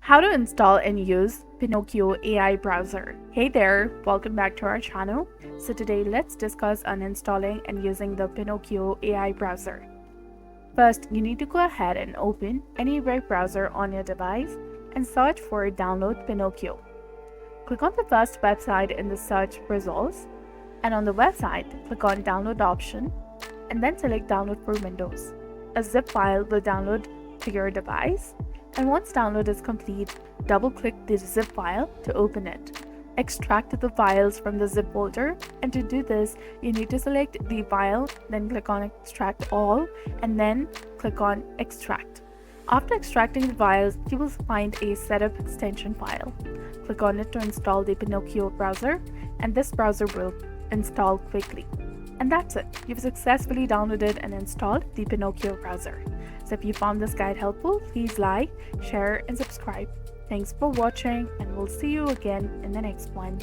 How to install and use Pinokio AI Browser. Hey there, welcome back to our channel. So today let's discuss on installing and using the Pinokio AI Browser. First, you need to go ahead and open any web browser on your device and search for download Pinokio. Click on the first website in the search results, and on the website, click on download option and then select download for Windows. A zip file will download to your device. And once download is complete, double-click the zip file to open it. Extract the files from the zip folder, and to do this, you need to select the file, then click on Extract All, and then click on Extract. After extracting the files, you will find a setup extension file. Click on it to install the Pinokio browser, and this browser will install quickly. And that's it. You've successfully downloaded and installed the Pinokio browser. So if you found this guide helpful, please like, share, and subscribe. Thanks for watching, and we'll see you again in the next one.